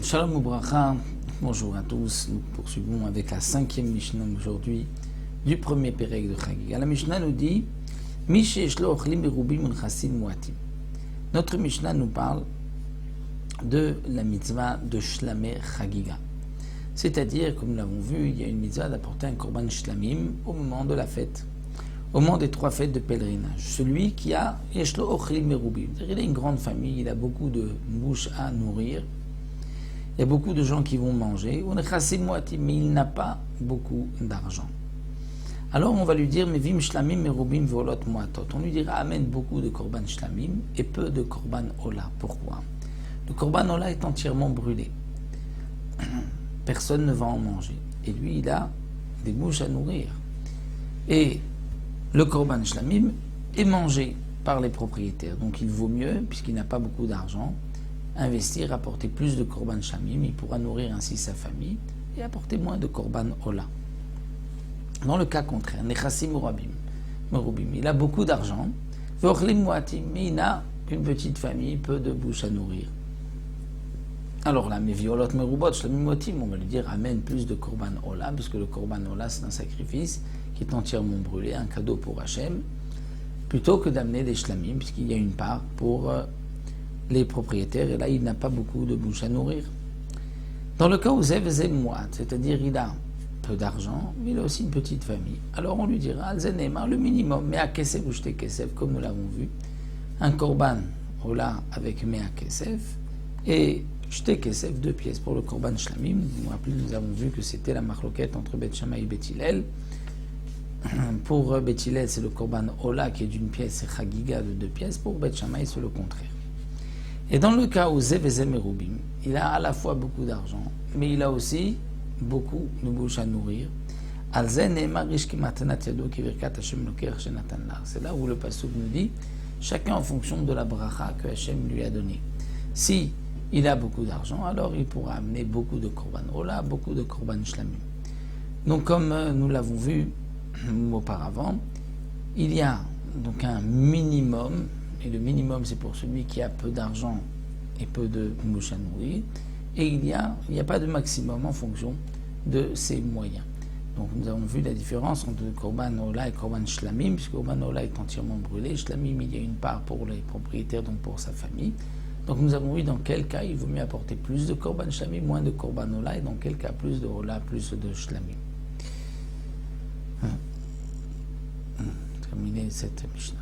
Shalom Ubracha, bonjour à tous. Nous poursuivons avec la 5e Mishnah aujourd'hui du premier Pérec de Chagiga. La Mishnah nous dit Notre Mishnah nous parle de la mitzvah de Shlamé Chagiga. C'est-à-dire, comme nous l'avons vu, il y a une mitzvah d'apporter un korban shlamim au moment de la fête, au moment des 3 fêtes de pèlerinage. Celui qui a Yeshlo Ochlim Merubim, il a une grande famille, il a beaucoup de bouches à nourrir. Il y a beaucoup de gens qui vont manger, mais il n'a pas beaucoup d'argent. Alors on va lui dire, mais vim shlamim merubim volot moatot. On lui dira, amène beaucoup de korban shlamim et peu de korban ola. Pourquoi? Le korban ola est entièrement brûlé. Personne ne va en manger. Et lui, il a des bouches à nourrir. Et le korban shlamim est mangé par les propriétaires. Donc il vaut mieux, puisqu'il n'a pas beaucoup d'argent, investir, apporter plus de korban shlamim, il pourra nourrir ainsi sa famille et apporter moins de korban ola. Dans le cas contraire, nechassim merubim, il a beaucoup d'argent, mais il a une petite famille, peu de bouche à nourrir. Alors là, mais violot merubot shlamim motim, on va lui dire amène plus de korban ola, puisque le korban ola c'est un sacrifice qui est entièrement brûlé, un cadeau pour Hachem, plutôt que d'amener des shlamim, puisqu'il y a une part pour les propriétaires, et là il n'a pas beaucoup de bouche à nourrir. Dans le cas où Zev Mouat, c'est-à-dire il a peu d'argent, mais il a aussi une petite famille, alors on lui dira Al-Zenemar, le minimum, Mea Kesef ou Shte Kesef, comme nous l'avons vu, un korban ola avec Mea Kesef, et Shte Kesef, 2 pièces pour le korban shlamim. Vous vous rappelez, nous avons vu que c'était la marloquette entre Beth Shammai et Beth Hillel. Pour Beth Hillel, c'est le korban ola qui est d'une pièce, et Chagiga de 2 pièces, pour Beth Shammai, c'est le contraire. Et dans le cas où Zev Merubim, il a à la fois beaucoup d'argent, mais il a aussi beaucoup de bouche à nourrir. C'est là où le pasuk nous dit, chacun en fonction de la bracha que Hachem lui a donnée. Si il a beaucoup d'argent, alors il pourra amener beaucoup de korban ola, beaucoup de korban shlamim. Donc comme nous l'avons vu auparavant, il y a donc un minimum. Et le minimum, c'est pour celui qui a peu d'argent et peu de bouche à nourrir. Et il n'y a pas de maximum en fonction de ses moyens. Donc nous avons vu la différence entre korban ola et korban shlamim, puisque korban ola est entièrement brûlé. Shlamim, il y a une part pour les propriétaires, donc pour sa famille. Donc nous avons vu dans quel cas il vaut mieux apporter plus de korban shlamim, moins de korban ola, et dans quel cas plus de ola, plus de shlamim. Terminé cette Mishnah.